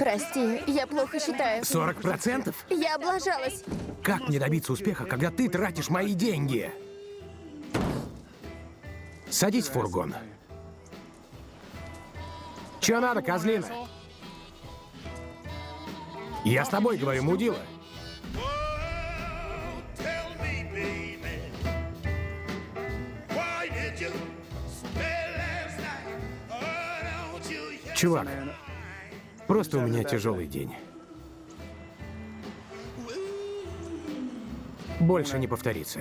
Прости, я плохо считаю. 40%? Я облажалась. Как мне добиться успеха, когда ты тратишь мои деньги? Садись в фургон. Чё надо, козлина? Я с тобой говорю, мудила. Чувак, просто у меня тяжелый день. Больше не повторится.